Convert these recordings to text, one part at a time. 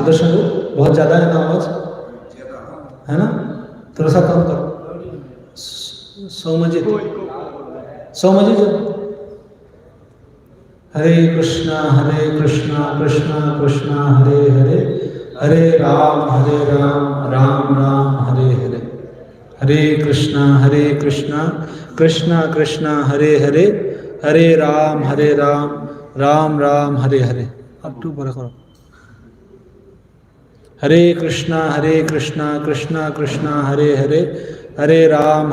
सुदर्शन बहुत ज़्यादा है ना आवाज़, है ना? थोड़ा सा कम करो। सौमजित हरे कृष्णा कृष्णा कृष्णा हरे हरे, हरे राम राम राम हरे हरे। हरे कृष्णा कृष्णा कृष्णा हरे हरे, हरे राम राम राम हरे हरे। अब टू बड़ा करो। हरे कृष्णा कृष्णा कृष्णा हरे हरे, हरे राम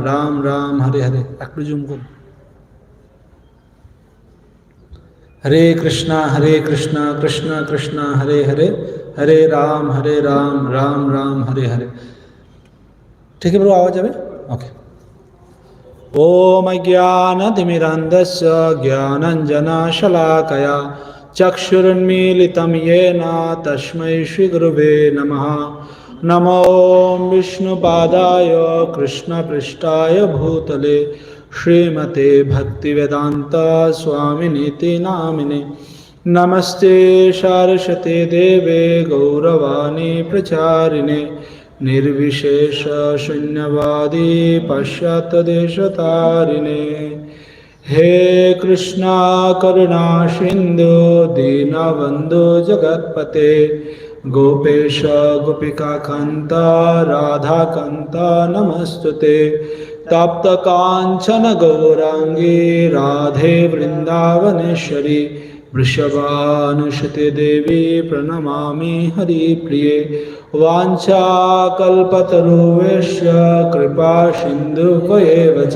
राम राम हरे हरे। একটু জুম করো। हरे कृष्णा कृष्णा कृष्णा हरे हरे, हरे राम राम राम हरे हरे। ठीक है ब्रो, आवाज आवे? ओके। ओम अज्ञानतिमिरान्धस्य ज्ञानञ्जनशलाकया चक्षुरुन्मीलितं येन तस्मै श्रीगुरुवे नमः। नमो विष्णुपादाय कृष्णपृष्ठाय भूतले श्रीमते भक्तिवेदांत स्वामिनीति नामिने। नमस्ते सारस्वते देवे गौरवाणी प्रचारिणे, निर्विशेष शून्यवादी पाश्चात्यदेशतारिणे। हे कृष्णा करुणा सिंधु दीनबंधु जगत्पते, गोपेश गोपिका कांता राधा कांता नमस्तुते। तप्त कांचन गौरांगी राधे वृंदावनेश्वरी, वृषभानुसुते देवी प्रणमामि हरिप्रिये। वाञ्छाकल्पतरुभ्यश्च कृपा सिन्धुभ्येव च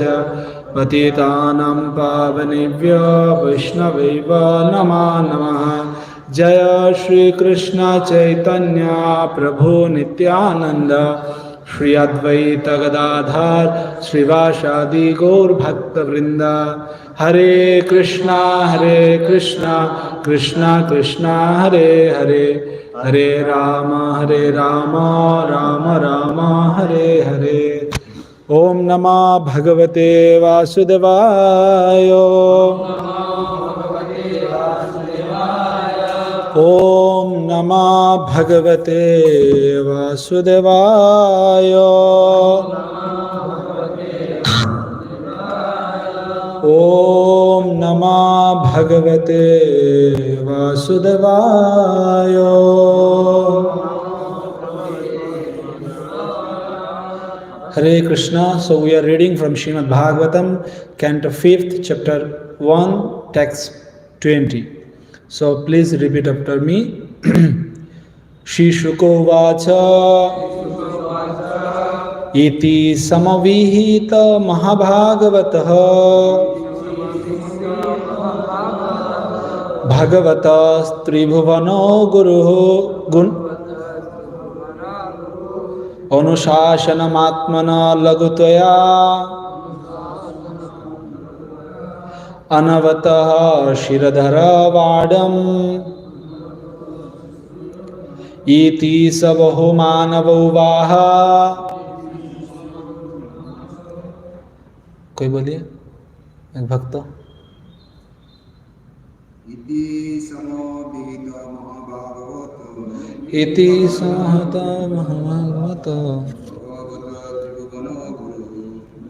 पतितानां पावनेभ्यो वैष्णवेभ्यो नमो नमः। जय श्री कृष्ण चैतन्य प्रभु नित्यानंद, श्री अद्वैत गदाधर श्रीवासादि गौर भक्तवृंद। हरे कृष्णा कृष्णा कृष्णा हरे हरे, हरे राम राम राम हरे हरे। ओम नमः भगवते वासुदेवाय। ओम नमः भगवते वासुदेवाय। ओम नमः भगवते वासुदेवाय। Hare Krishna. So we are reading from Srimad Bhagavatam, Canto 5th, Chapter 1, Text 20. So please repeat after me. Shri Shuko Vacha Iti Samavihita Mahabhagavatah Bhagavata Tribhuvano Guruho Gun अनुशासनमात्मना लघुतया अनवतः शिरधरवाडम् इति स बहुमानवोवाह। कोई बोलिए, एक भक्त। इति समहत महाभागवत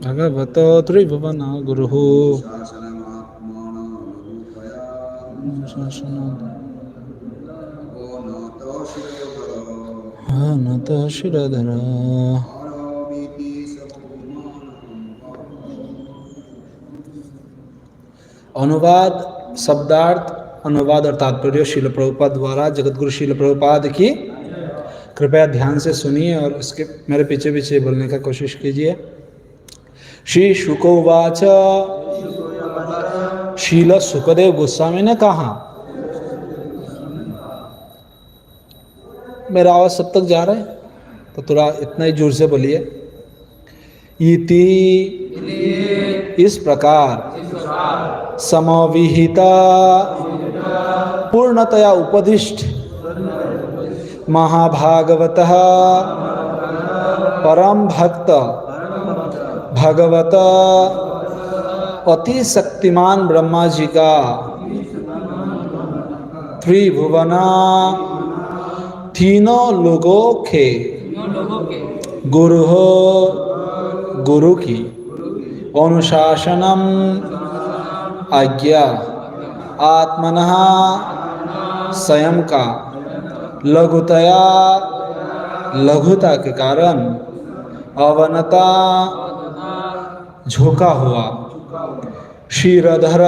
भगवत त्रिभुवन गुरुः नत शिरधर। अनुवाद, शब्दार्थ, अनुवाद और तात्पर्य श्रील प्रभुपाद द्वारा जगतगुरु श्रील प्रभुपाद की कृपया ध्यान से सुनिए और उसके मेरे पीछे पीछे बोलने का कोशिश कीजिए। श्री शुकोवाच, शील सुखदेव गोस्वामी ने कहा। मेरा आवाज सब तक जा रहा है तो थोड़ा इतना ही जोर से बोलिए। इति इस प्रकार, समविहिता पूर्णतया उपदिष्ट, महाभागवतः परम भक्त भगवत अति शक्तिमान ब्रह्मा जी का त्रिभुवना तीनों लोगों के गुरु हो गुरु की अनुशासनम आज्ञा आत्मनः स्वयं का लघुता के कारण अवनता झुका हुआ शीरधर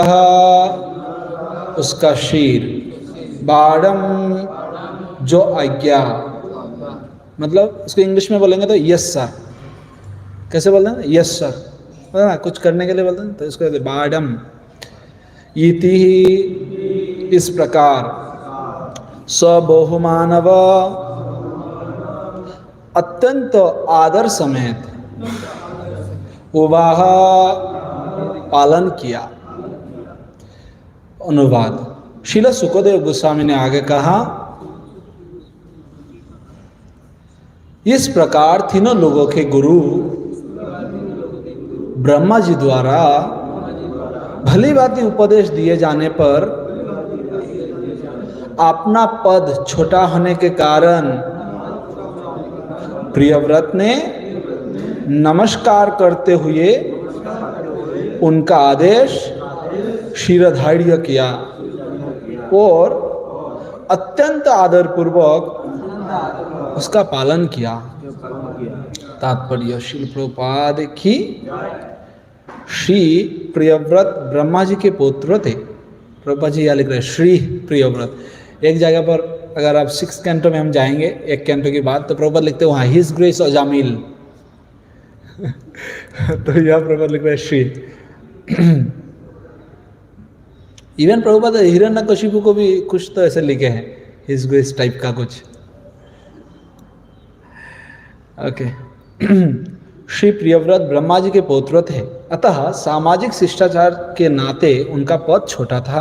उसका शीर बाड़म जो आज्ञा मतलब उसको इंग्लिश में बोलेंगे तो यस सर कैसे बोलते हैं यस सर पता ना कुछ करने के लिए बोलते हैं तो इसको बाड़म इति ही इस प्रकार सबहुमानव अत्यंत आदर समेत उवाह पालन किया। अनुवाद श्रील सुखदेव गोस्वामी ने आगे कहा इस प्रकार तीनों लोगों के गुरु ब्रह्मा जी द्वारा भली भांति उपदेश दिए जाने पर अपना पद छोटा होने के कारण प्रियव्रत ने नमस्कार करते हुए उनका आदेश शिरधार्य किया और अत्यंत आदरपूर्वक उसका पालन किया। तात्पर्य श्रील प्रभुपाद की श्री प्रियव्रत ब्रह्मा जी के पुत्र थे। प्रभुपाद जी यहाँ लिख रहे श्री प्रियव्रत। एक जगह पर अगर आप 6 कैंटो में हम जाएंगे एक कैंटो की बात तो प्रभुपाद लिखते हैं वहाँ हिज ग्रेस अजामिल तो यह प्रभुपाद लिख रहे श्री। इवन प्रभुपाद हिरण्यकशिपु को भी कुछ तो ऐसे लिखे हैं हिज ग्रेस टाइप का कुछ। ओके श्री प्रियव्रत ब्रह्मा जी के पौत्र थे अतः सामाजिक शिष्टाचार के नाते उनका पद छोटा था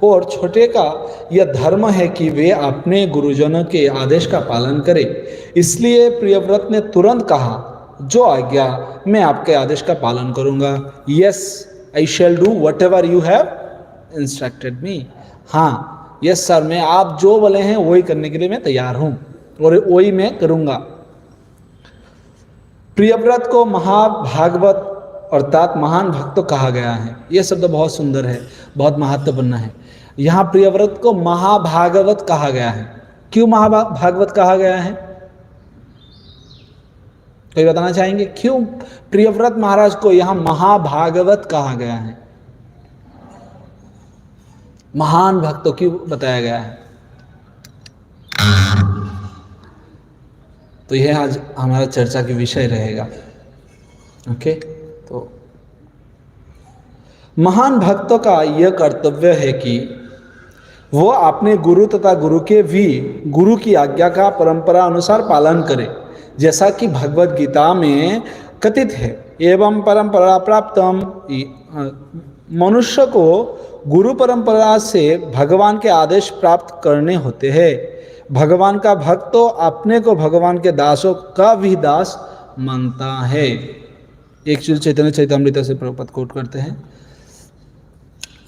और छोटे का यह धर्म है कि वे अपने गुरुजनों के आदेश का पालन करें। इसलिए प्रियव्रत ने तुरंत कहा जो आज्ञा मैं आपके आदेश का पालन करूंगा। Yes I shall do whatever you have instructed me. हाँ यस सर मैं आप जो बोले हैं वही करने के लिए मैं तैयार हूं और वही मैं करूंगा। प्रियव्रत को महाभागवत अर्थात महान भक्त कहा गया है। यह शब्द बहुत सुंदर है बहुत महत्वपूर्ण है। यहाँ प्रियव्रत को महाभागवत कहा गया है। क्यों महाभागवत कहा गया है कोई बताना चाहेंगे क्यों प्रियव्रत महाराज को यहाँ महाभागवत कहा गया है महान भक्तों क्यों बताया गया है। तो यह आज हमारा चर्चा की विषय रहेगा। ओके तो महान भक्तों का यह कर्तव्य है कि वो अपने गुरु तथा गुरु के भी गुरु की आज्ञा का परंपरा अनुसार पालन करें जैसा कि भगवत गीता में कथित है। एवं परंपरा प्राप्तम मनुष्य को गुरु परंपरा से भगवान के आदेश प्राप्त करने होते हैं। भगवान का भक्त तो अपने को भगवान के दासों का भी दास मानता है। एक चैतन्य चैतामृत से प्रभुपाद कोट करते हैं।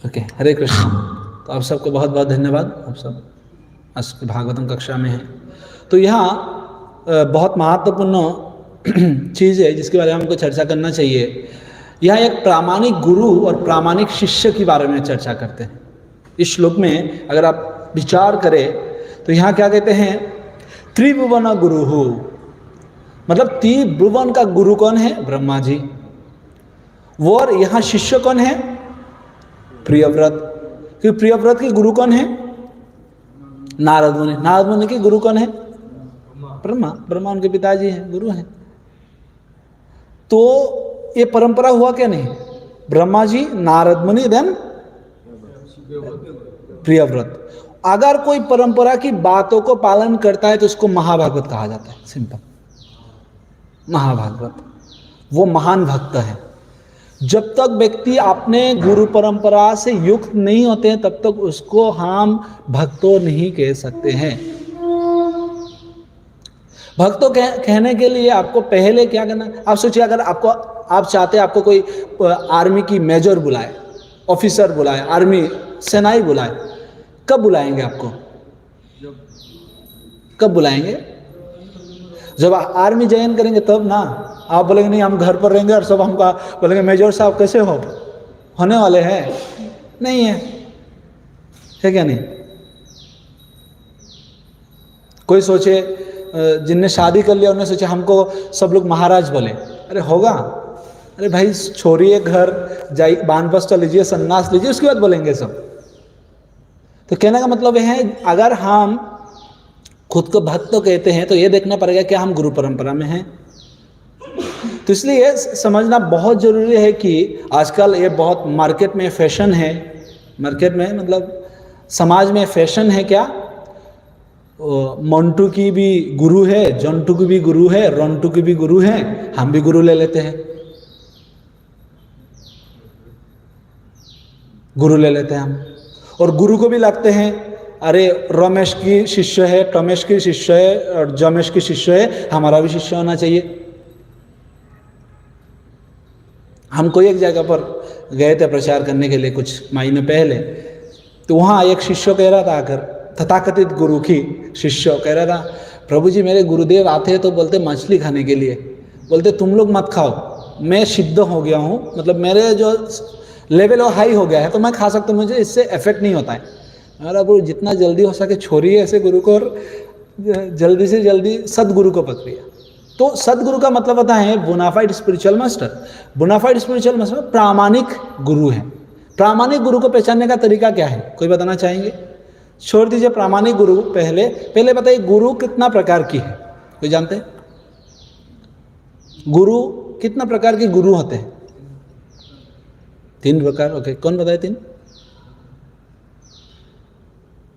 ओके हरे कृष्ण। तो आप सबको बहुत बहुत धन्यवाद। आप सब आज भागवतम कक्षा में हैं। तो यहाँ बहुत महत्वपूर्ण चीज़ है जिसके बारे में हमको चर्चा करना चाहिए। यहाँ एक प्रामाणिक गुरु और प्रामाणिक शिष्य के बारे में चर्चा करते हैं। इस श्लोक में अगर आप विचार करें तो यहाँ क्या कहते हैं त्रिभुवन गुरु हो मतलब त्रिभुवन का गुरु कौन है ब्रह्मा जी। और यहाँ शिष्य कौन है प्रियव्रत। क्योंकि प्रियव्रत के गुरु कौन है नारद मुनि। नारद मुनि के गुरु कौन है ब्रह्मा। ब्रह्मा उनके पिताजी हैं गुरु हैं। तो ये परंपरा हुआ क्या नहीं ब्रह्मा जी नारद मुनि देन प्रियव्रत। अगर कोई परंपरा की बातों को पालन करता है तो उसको महाभागवत कहा जाता है। सिंपल महाभागवत वो महान भक्त है। जब तक व्यक्ति अपने गुरु परंपरा से युक्त नहीं होते हैं तब तक उसको हम भक्तों नहीं कह सकते हैं। भक्तों कहने के लिए आपको पहले क्या करना। आप सोचिए अगर आप चाहते हैं आपको कोई आर्मी की मेजर बुलाए ऑफिसर बुलाए आर्मी सेनाई बुलाए कब बुलाएंगे आपको कब बुलाएंगे? जब आर्मी ज्वाइन करेंगे तब ना। आप बोलेंगे नहीं हम घर पर रहेंगे और सब हमको बोलेंगे मेजर साहब कैसे हो, होने वाले हैं? नहीं है क्या? नहीं। कोई सोचे जिनने शादी कर लिया उन्होंने सोचे हमको सब लोग महाराज बोले, अरे होगा? अरे भाई छोड़िए घर, जाइए वानप्रस्थ लीजिए, संन्यास लीजिए, उसके बाद बोलेंगे सब। तो कहने का मतलब है अगर हम खुद को भक्त तो कहते हैं तो ये देखना पड़ेगा कि हम गुरु परंपरा में हैं। तो इसलिए समझना बहुत जरूरी है कि आजकल ये बहुत मार्केट में फैशन है, मार्केट में मतलब समाज में फैशन है क्या, मोंटू की भी गुरु है, जंटू की भी गुरु है, रोंटू की भी गुरु है, हम भी गुरु ले लेते हैं, गुरु ले लेते हैं हम। और गुरु को भी लगते हैं अरे रमेश की शिष्य है, टमेश की शिष्य है और जमेश की शिष्य है, हमारा भी शिष्य होना चाहिए। हम कोई एक जगह पर गए थे प्रचार करने के लिए कुछ महीने पहले, तो वहाँ एक शिष्य कह रहा था आकर, तथाकथित गुरु की शिष्य कह रहा था, प्रभु जी मेरे गुरुदेव आते हैं तो बोलते मछली खाने के लिए, बोलते तुम लोग मत खाओ, मैं सिद्ध हो गया हूँ, मतलब मेरे जो लेवल वो हाई हो गया है तो मैं खा सकता हूँ, मुझे इससे इफेक्ट नहीं होता है। हमारा गुरु जितना जल्दी हो सके छोड़िए ऐसे गुरु को और जल्दी से जल्दी सदगुरु को पकड़िए। तो सदगुरु का मतलब होता है bona fide spiritual master. Bona fide spiritual master प्रामाणिक गुरु है। प्रामाणिक गुरु को पहचानने का तरीका क्या है, कोई बताना चाहेंगे? छोड़ दीजिए प्रामाणिक गुरु, पहले बताइए गुरु कितना प्रकार की है, कोई जानते हैं? गुरु कितना प्रकार के गुरु होते हैं? 3 प्रकार। ओके, कौन बताए 3?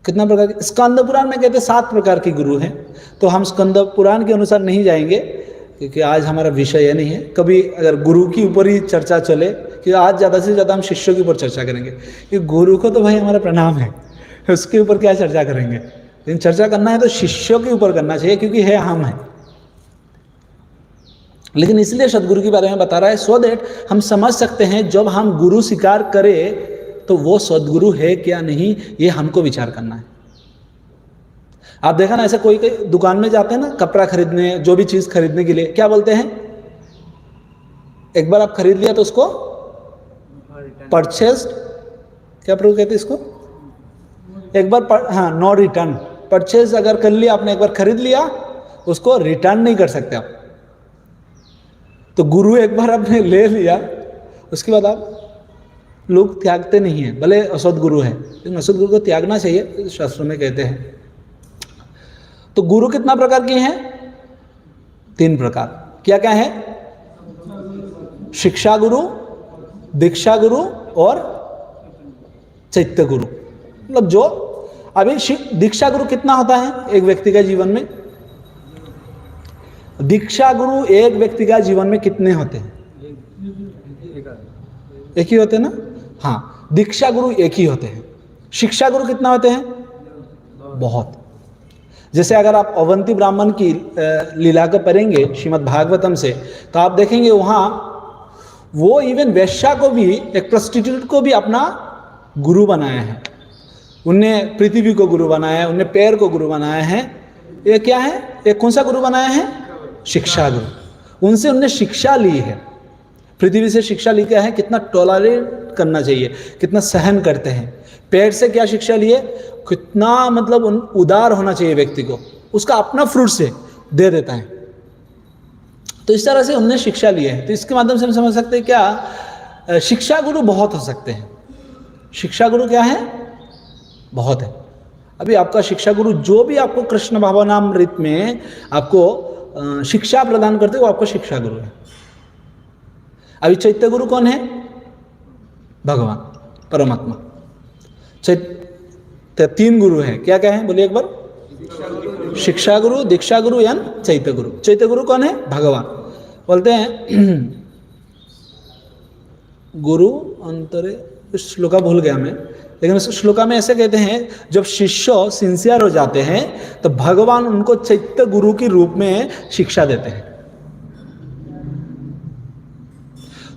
कितना प्रकार के? स्कंद पुराण में कहते 7 प्रकार के गुरु हैं, तो हम स्कंद पुराण के अनुसार नहीं जाएंगे क्योंकि आज हमारा विषय यह नहीं है। कभी अगर गुरु की ऊपर ही चर्चा चले कि आज ज़्यादा से ज़्यादा हम शिष्यों के ऊपर चर्चा करेंगे, कि गुरु को तो भाई हमारा प्रणाम है, उसके ऊपर क्या चर्चा करेंगे। लेकिन चर्चा करना है तो शिष्यों के ऊपर करना चाहिए क्योंकि है हम हैं। लेकिन इसलिए सदगुरु के बारे में बता रहा है सो दैट हम समझ सकते हैं जब हम गुरु स्वीकार करें तो वो सदगुरु है क्या नहीं, ये हमको विचार करना है। आप देखा ना ऐसे कोई दुकान में जाते हैं ना कपड़ा खरीदने, जो भी चीज़ खरीदने के लिए, क्या बोलते हैं? एक बार आप खरीद लिया तो उसको परचेस्ड, क्या प्रभु कहते हैं इसको? एक बार हाँ, नो रिटर्न। परचेज अगर कर लिया आपने, एक बार खरीद लिया, उसको रिटर्न नहीं कर सकते आप। तो गुरु एक बार आपने ले लिया, उसके बाद आप लोग त्यागते नहीं हैं, भले असद गुरु है, लेकिन असद गुरु को त्यागना चाहिए, शास्त्रों में कहते हैं। तो गुरु कितना प्रकार के हैं? 3 प्रकार। क्या क्या है? शिक्षा गुरु, दीक्षा गुरु और चैत्य गुरु। मतलब जो अभी दीक्षा गुरु कितना होता है एक व्यक्ति का जीवन में? दीक्षा गुरु एक व्यक्ति का जीवन में कितने होते हैं? एक ही होते हैं ना? हाँ, दीक्षा गुरु एक ही होते हैं। शिक्षा गुरु कितना होते हैं? बहुत। जैसे अगर आप अवंती ब्राह्मण की लीला को पढ़ेंगे श्रीमद् भागवतम से, तो आप देखेंगे वहाँ वो इवन वैश्या को भी, एक प्रोस्टिट्यूट को भी अपना गुरु बनाया है। उनने पृथ्वी को गुरु बनाया है, उनने पैर को गुरु बनाया है। ये क्या है? ये कौन सा गुरु बनाया है? शिक्षा गुरु। उनसे उनने शिक्षा ली है, पृथ्वी से शिक्षा ली क्या है, कितना टॉलरेट करना चाहिए, कितना सहन करते हैं। पेड़ से क्या शिक्षा लिए, कितना मतलब उदार होना चाहिए व्यक्ति को, उसका अपना फ्रूट से दे देता है। तो इस तरह से उनने शिक्षा ली है। तो इसके माध्यम से हम समझ सकते हैं क्या, शिक्षा गुरु बहुत हो सकते हैं। शिक्षा गुरु क्या है? बहुत है। अभी आपका शिक्षा गुरु जो भी आपको कृष्ण भावनामृत में आपको शिक्षा प्रदान करते, वो आपका शिक्षा गुरु है। अभी चैत्य गुरु कौन है? भगवान परमात्मा। 3 गुरु हैं, क्या क्या है बोलिए एक बार? शिक्षा गुरु, दीक्षा गुरु या चैत्य गुरु। चैत्य गुरु कौन है? भगवान। बोलते हैं गुरु अंतरे, श्लोका भूल गया मैं, लेकिन उस श्लोका में ऐसे कहते हैं जब शिष्य सिंसियर हो जाते हैं तो भगवान उनको चैत्य गुरु के रूप में शिक्षा देते हैं।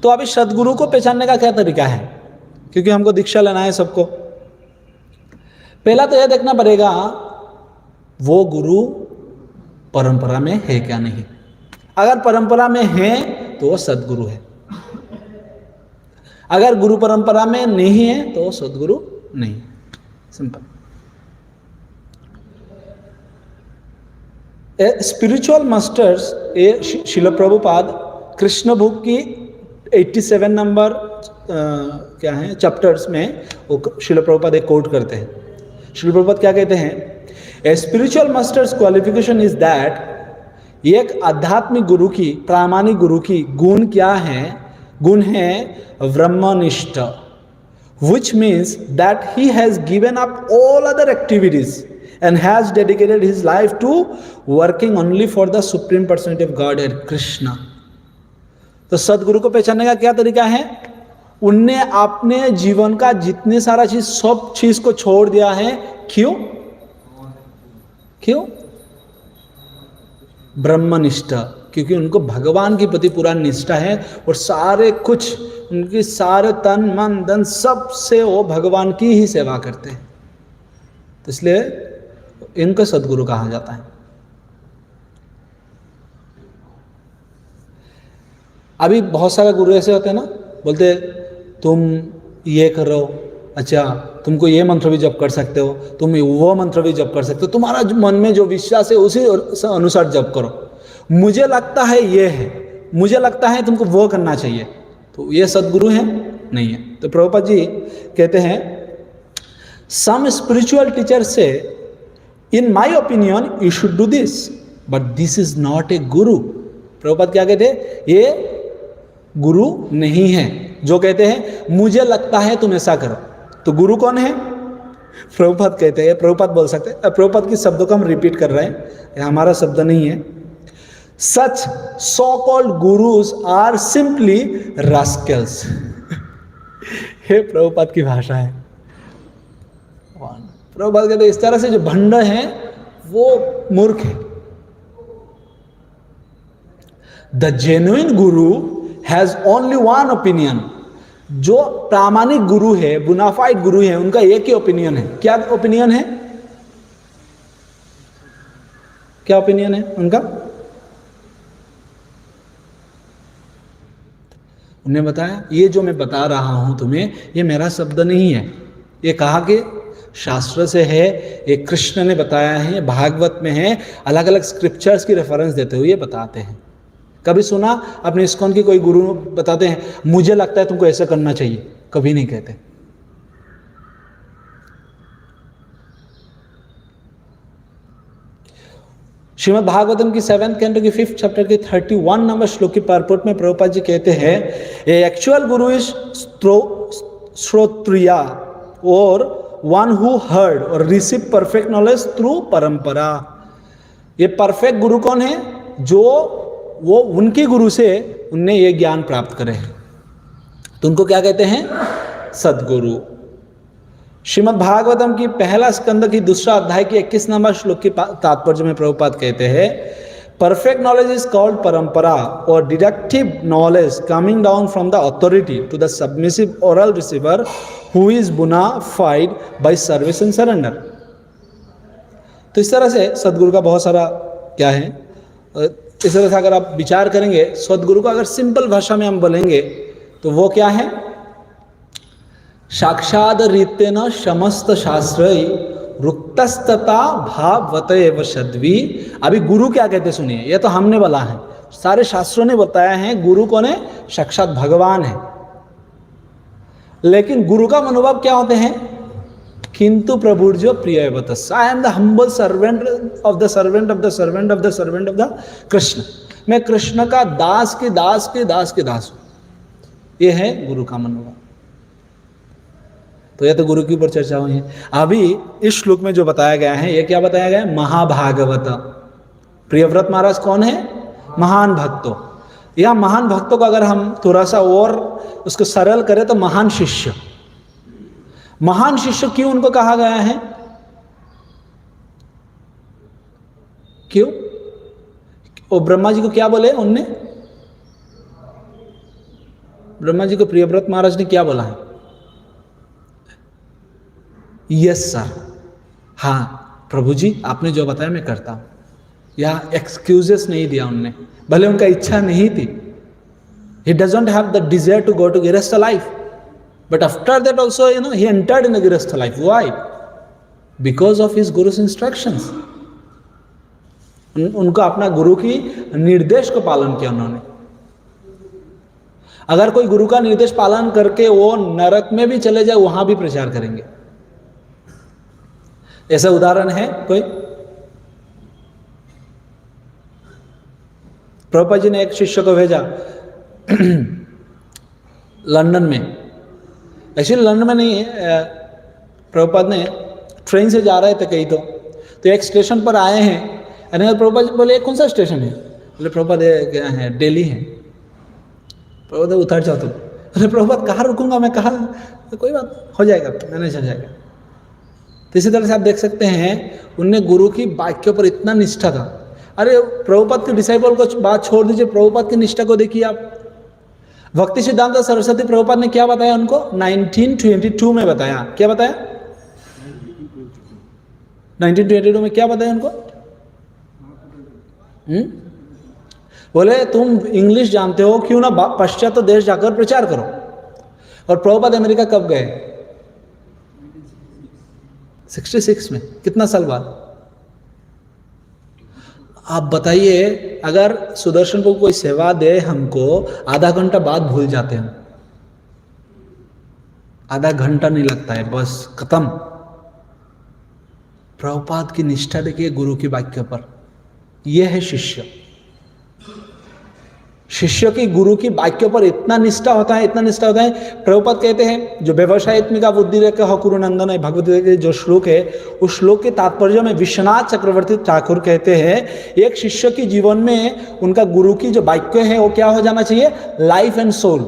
तो अभी सदगुरु को पहचानने का क्या तरीका है, क्योंकि हमको दीक्षा लेना है सबको। पहला तो यह देखना पड़ेगा वो गुरु परंपरा में है क्या नहीं। अगर परंपरा में है तो वो सद्गुरु है, अगर गुरु परंपरा में नहीं है तो वो सद्गुरु नहीं। सिंपल। स्पिरिचुअल मास्टर्स, ये शिल प्रभुपाद कृष्ण बुक की 87 नंबर क्या है चैप्टर्स में वो शिल प्रभुपाद एक कोट करते हैं। शिल प्रभुपाद क्या कहते हैं, a spiritual masters qualification is that, एक आध्यात्मिक गुरु की, प्रामाणिक गुरु की गुण क्या है, गुण है ब्रह्मनिष्ठ, which means that he has given up all other activities and has dedicated his life to working only for the supreme personality of Godhead, Krishna. तो सदगुरु को पहचानने का क्या तरीका है, उनने अपने जीवन का जितने सारा चीज, सब चीज को छोड़ दिया है। क्यों? क्यों? ब्रह्मनिष्ठ, क्योंकि उनको भगवान के प्रति पूरा निष्ठा है और सारे कुछ, उनकी सारे तन मन धन सब से वो भगवान की ही सेवा करते हैं। तो इसलिए इनको सदगुरु कहा जाता है। अभी बहुत सारे गुरु ऐसे होते हैं ना, बोलते तुम ये करो, अच्छा तुमको ये मंत्र भी जप कर सकते हो, तुम वो मंत्र भी जप कर सकते हो, तुम्हारा मन में जो विश्वास है उसी अनुसार जप करो, मुझे लगता है ये है, मुझे लगता है तुमको वो करना चाहिए। तो ये सदगुरु है? नहीं है। तो प्रभुपाद जी कहते हैं, सम स्पिरिचुअल टीचर से in my opinion you should do this, but this is not a guru. Prabhupada क्या कहते हैं, ये गुरु नहीं है जो कहते हैं मुझे लगता है तुम ऐसा करो। तो गुरु कौन है? प्रभुपाद कहते हैं, प्रभुपाद बोल सकते हैं, प्रभुपाद की शब्दों को हम रिपीट कर रहे हैं, ये हमारा शब्द नहीं है। सच so called gurus are simply रास्केल्स। ये प्रभुपाद की भाषा है। प्रभुपाद कहते हैं इस तरह से जो भंड है वो मूर्ख है। The genuine Guru has only one opinion. जो प्रामाणिक गुरु है, बुनाफाइड गुरु है, उनका एक ही ओपिनियन है। क्या ओपिनियन है? क्या ओपिनियन है उनका? उन्हें बताया, ये जो मैं बता रहा हूं तुम्हें, ये मेरा शब्द नहीं है, ये कहा कि शास्त्र से है, ये कृष्ण ने बताया है, भागवत में है, अलग अलग स्क्रिप्चर्स की रेफरेंस देते हुए बताते हैं। कभी सुना अपने इस्कॉन की कोई गुरु बताते हैं मुझे लगता है तुमको ऐसा करना चाहिए? कभी नहीं कहते। श्रीमद् भागवतम की 7th कैंटो की 5th चैप्टर की 31 नंबर श्लोक की परपोर्ट में प्रभुपाद जी कहते हैं, ए एक्चुअल गुरु इज श्रोत्रिया और वन हु हर्ड और रिसीव परफेक्ट नॉलेज थ्रू परंपरा। ये परफेक्ट गुरु कौन है? जो वो उनके गुरु से उनने ये ज्ञान प्राप्त करे। तो उनको क्या कहते हैं? सदगुरु। श्रीमद् भागवतम की पहला स्कंद की 2रा अध्याय की 21 नंबर श्लोक की तात्पर्य में प्रभुपाद कहते हैं, perfect knowledge is called parampara और deductive knowledge coming down from the authority to the submissive oral receiver who is bona fide by service and surrender. तो इस तरह से सदगुरु का बहुत सारा क्या है, इस तरह से अगर आप विचार करेंगे, सदगुरु को अगर सिंपल भाषा में हम बोलेंगे तो वो क्या है? साक्षाद रीतेन समस्त शास्त्र रुक्तस्तता भाववतएव सद्वी। अभी गुरु क्या कहते सुनिए, ये तो हमने बोला है, सारे शास्त्रों ने बताया है गुरु कौन है? साक्षात भगवान है। लेकिन गुरु का मनोभाव क्या होते हैं? किंतु प्रभुर्जो प्रियवतस, I am the humble servant of the servant of the servant of the servant of the Krishna. मैं कृष्ण का दास के दास के दास के दास हूं। ये है गुरु का मनोभाव। तो यह तो गुरु के ऊपर चर्चा हुई है। अभी इस श्लोक में जो बताया गया है, ये क्या बताया गया है? महाभागवत। प्रियव्रत महाराज कौन है? महान भक्तों। यह महान भक्तों को अगर हम थोड़ा सा और उसको सरल करें तो महान शिष्य। महान शिष्य क्यों उनको कहा गया है? क्यों? वो ब्रह्मा जी को क्या बोले उनने? ब्रह्मा जी को प्रियव्रत महाराज ने क्या बोला है? यस सर, हाँ प्रभु जी आपने जो बताया मैं करता हूं। या एक्सक्यूजेस नहीं दिया उनने, भले उनका इच्छा नहीं थी. He doesn't have the desire to go to Girastha life. But after that also, he entered in the Girastha life. Why? Because of his Guru's instructions. उनको अपना गुरु की निर्देश को पालन किया उन्होंने. अगर कोई गुरु का निर्देश पालन करके वो नरक में भी चले जाए, वहां भी प्रचार करेंगे. ऐसा उदाहरण है कोई? प्रभुपाद जी ने एक शिष्य को भेजा लंदन में. एक्चुअली लंदन में नहीं है, प्रभुपाद ने ट्रेन से जा रहे थे कहीं, तो एक स्टेशन पर आए हैं. अरे प्रभुपाद जी बोले कौन सा स्टेशन है? बोले प्रभुपाद क्या है, दिल्ली है. प्रभुपाद उतर जाओ तुम. अरे प्रभुपाद कहाँ रुकूंगा मैं, कहाँ? तो कोई बात हो जाएगा, मैनेज हो जाएगा. तो इसी तरह से आप देख सकते हैं उनने गुरु की बात के ऊपर इतना निष्ठा था. अरे प्रभुपाद के डिसाइपल को बात छोड़ दीजिए, प्रभुपाद की निष्ठा को देखिए आप. भक्ति सिद्धांत सरस्वती प्रभुपाद ने क्या बताया उनको? 1922 में बताया. क्या बताया? 1922 में क्या बताया उनको? बोले तुम इंग्लिश जानते हो, क्यों ना पश्चात देश जाकर प्रचार करो. और प्रभुपाद अमेरिका कब गए? 66 में. कितना साल बाद? आप बताइए, अगर सुदर्शन को कोई सेवा दे हमको, आधा घंटा बाद भूल जाते हैं. आधा घंटा नहीं लगता है, बस खत्म. प्रभुपाद की निष्ठा देखिए गुरु की वाक्य पर. यह है शिष्य. शिष्य की गुरु की वाक्य पर इतना निष्ठा होता है, इतना निष्ठा होता है. प्रभुपाद कहते हैं जो व्यवसायत्मिका बुद्धि रेखा हकुरु नंदन है, भगवद के जो श्लोक है, उस श्लोक के तात्पर्य में विश्वनाथ चक्रवर्ती ठाकुर कहते हैं एक शिष्य की जीवन में उनका गुरु की जो वाक्य है वो क्या हो जाना चाहिए? Life and soul.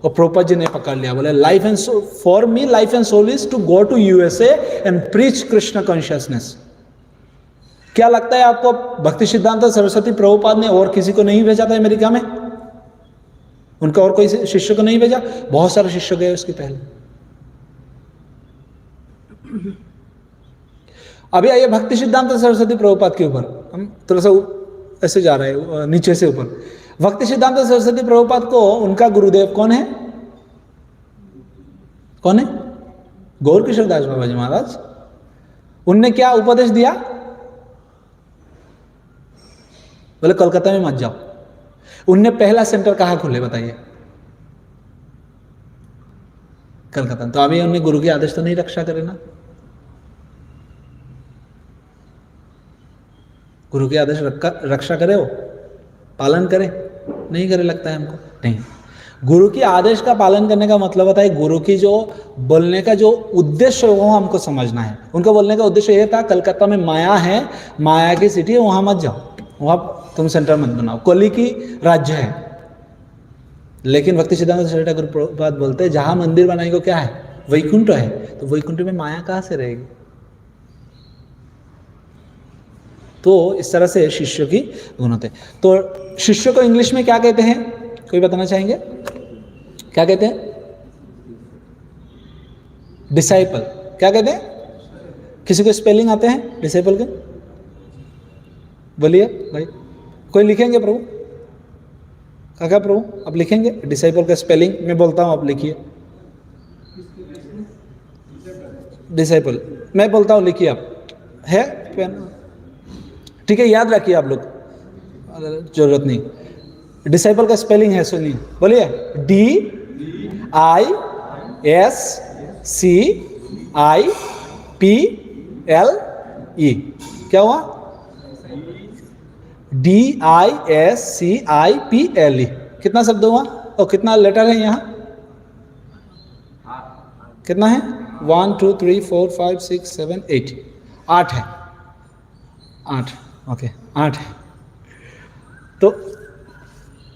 और प्रभुपाद जी ने पकड़ लिया. बोले life and soul, for me life and soul is to go to USA and preach Krishna consciousness. क्या लगता है आपको, भक्ति सिद्धांत सरस्वती प्रभुपाद ने और किसी को नहीं भेजा था अमेरिका में? उनका और कोई शिष्य को नहीं भेजा? बहुत सारे शिष्य गए उसके पहले. अभी आइए भक्ति सिद्धांत सरस्वती प्रभुपाद के ऊपर. हम थोड़ा सा ऐसे जा रहे हैं नीचे से ऊपर. भक्ति सिद्धांत सरस्वती प्रभुपाद को उनका गुरुदेव कौन है? कौन है? गौर किशोर दास बाबा जी महाराज. उनने क्या उपदेश दिया? बोले कोलकाता में मत जाओ. उनने पहला सेंटर कहाँ खोले बताइए? कलकत्ता. तो अभी उन्हें गुरु के आदेश तो नहीं रक्षा करे ना. गुरु के आदेश रक्षा करे, वो पालन करे? नहीं करे लगता है हमको. नहीं, गुरु के आदेश का पालन करने का मतलब होता है गुरु की जो बोलने का जो उद्देश्य है वो हमको समझना है. उनका बोलने का उद्देश्य यह था कलकत्ता में माया है, माया की सिटी है, वहां मत जाओ, वहां तुम सेंटर मत बनाओ, कली की राज्य है. लेकिन भक्ति सिद्धांत सरस्वती ठाकुर प्रभुपाद बोलते हैं जहां मंदिर बनाएंगे को क्या है? वैकुंठ है. तो वैकुंठ में माया कहां से रहेगी? तो इस तरह से शिष्य की गुण होते हैं. तो शिष्य को इंग्लिश में क्या कहते हैं? कोई बताना चाहेंगे? क्या कहते हैं? डिसाइपल. क्या कहते हैं? किसी को स्पेलिंग आते हैं डिसाइपल के? बोलिए भाई, कोई लिखेंगे प्रभु? काका प्रभु आप लिखेंगे डिसाइपल का स्पेलिंग? मैं बोलता हूं आप लिखिए. डिसाइपल मैं बोलता हूं, लिखिए आप. है पेन? ठीक है, याद रखिए आप लोग, जरूरत नहीं. डिसाइपल का स्पेलिंग है, सुनिए, बोलिए. DISCIPLE. क्या हुआ? DISCIPLE. कितना शब्द हुआ और कितना लेटर है यहाँ? कितना है? 1 2 3 4 5 6 7 8. 8 है. 8. ओके, 8 है. तो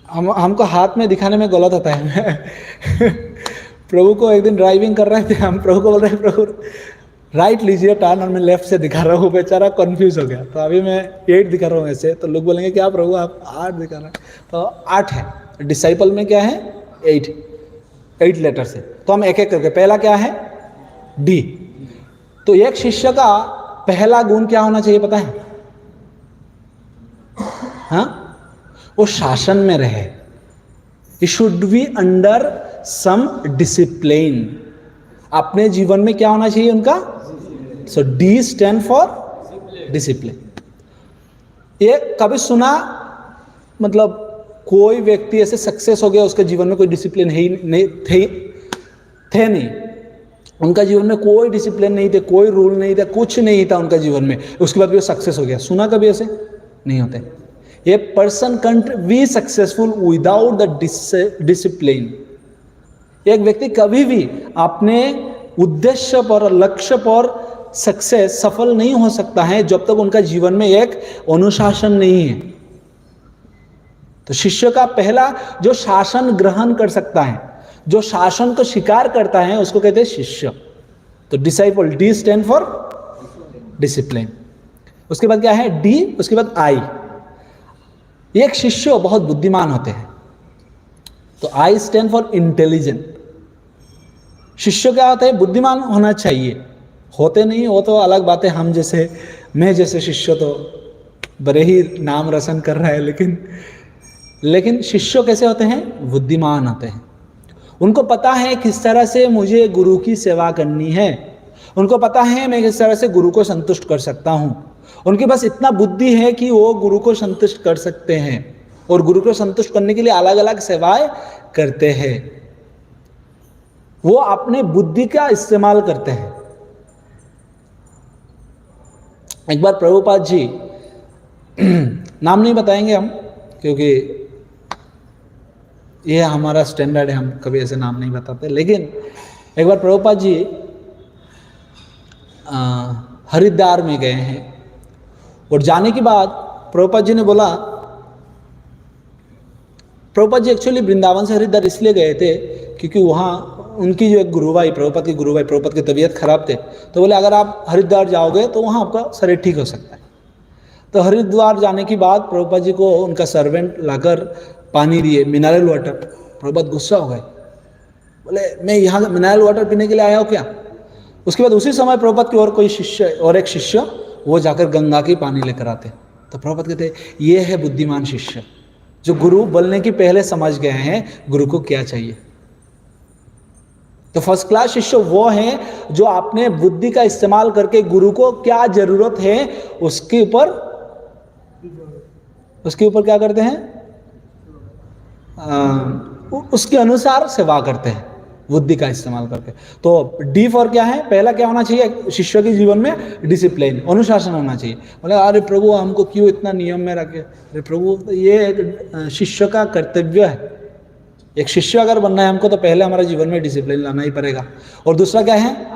हमको हाथ में दिखाने में गलत होता है. प्रभु को एक दिन ड्राइविंग कर रहे थे हम, प्रभु को बोल रहे हैं प्रभु राइट लीजिए टर्न, और मैं लेफ्ट से दिखा रहा हूँ. बेचारा कंफ्यूज हो गया. तो अभी मैं 8 दिखा रहा हूँ ऐसे, तो लोग बोलेंगे क्या प्रभु आप 8 दिखा रहे हैं? तो 8 है. डिसाइपल में क्या है? 8 लेटर से. तो हम एक एक करके, पहला क्या है? डी. तो एक शिष्य का पहला गुण क्या होना चाहिए पता है? हाँ, वो शासन में रहे. He should be under some discipline. अपने जीवन में क्या होना चाहिए उनका? So D stand for discipline. ये कभी सुना, मतलब कोई व्यक्ति ऐसे सक्सेस हो गया उसके जीवन में कोई डिसिप्लिन ही नहीं थे नहीं, उनका जीवन में कोई डिसिप्लिन नहीं थे, कोई रूल नहीं था, कुछ नहीं था उनका जीवन में, उसके बाद भी वो सक्सेस हो गया? सुना कभी ऐसे? नहीं होते. A person cantt be successful without the discipline. एक व्यक्ति कभी भी अपने उद्देश्य पर, लक्ष्य पर सक्सेस, सफल नहीं हो सकता है जब तक उनका जीवन में एक अनुशासन नहीं है. तो शिष्य का पहला जो शासन ग्रहण कर सकता है, जो शासन को स्वीकार करता है, उसको कहते हैं शिष्य. तो disciple, D stand for discipline. उसके बाद क्या है? डी. उसके बाद आई. एक शिष्य बहुत बुद्धिमान होते हैं, तो आई स्टैंड फॉर इंटेलिजेंट. शिष्य क्या होता है? बुद्धिमान होना चाहिए. होते नहीं हो तो अलग बात है, हम जैसे, मैं जैसे शिष्य तो बड़े ही नाम रोशन कर रहा है, लेकिन शिष्य कैसे होते हैं? बुद्धिमान होते हैं. उनको पता है किस तरह से मुझे गुरु की सेवा करनी है, उनको पता है मैं किस तरह से गुरु को संतुष्ट कर सकता हूँ. उनके पास इतना बुद्धि है कि वो गुरु को संतुष्ट कर सकते हैं, और गुरु को संतुष्ट करने के लिए अलग अलग सेवाएं करते हैं. वो अपने बुद्धि का इस्तेमाल करते हैं. एक बार प्रभुपाद जी, नाम नहीं बताएंगे हम क्योंकि ये हमारा स्टैंडर्ड है, हम कभी ऐसे नाम नहीं बताते, लेकिन एक बार प्रभुपाद जी हरिद्वार में गए हैं, और जाने के बाद प्रभुपाद जी ने बोला, प्रभुपाद जी एक्चुअली वृंदावन से हरिद्वार इसलिए गए थे क्योंकि वहाँ उनकी जो एक गुरुभाई, प्रभुपाद की गुरुभाई, प्रभुपाद की तबीयत खराब थे, तो बोले अगर आप हरिद्वार जाओगे तो वहाँ आपका शरीर ठीक हो सकता है. तो हरिद्वार जाने के बाद प्रभुपाद जी को उनका सर्वेंट लाकर पानी दिए, मिनरल वाटर. प्रभुपाद गुस्सा हो गए, बोले मैं यहाँ मिनरल वाटर पीने के लिए आया हूँ क्या? उसके बाद उसी समय प्रभुपाद की और कोई शिष्य, और एक शिष्य, वो जाकर गंगा की पानी लेकर आते. तो प्रभुपाद कहते ये है बुद्धिमान शिष्य, जो गुरु बोलने की पहले समझ गए हैं गुरु को क्या चाहिए. तो फर्स्ट क्लास शिष्य वो हैं जो अपने बुद्धि का इस्तेमाल करके गुरु को क्या जरूरत है उसके ऊपर क्या करते हैं? उसके अनुसार सेवा करते हैं बुद्धि का इस्तेमाल करके. तो डी फॉर क्या है? पहला क्या होना चाहिए शिष्य के जीवन में? डिसिप्लिन, अनुशासन होना चाहिए. बोले अरे प्रभु हमको क्यों इतना नियम में रखे? अरे प्रभु ये एक शिष्य का कर्तव्य है. एक शिष्य अगर बनना है हमको तो पहले हमारे जीवन में डिसिप्लिन लाना ही पड़ेगा. और दूसरा क्या है?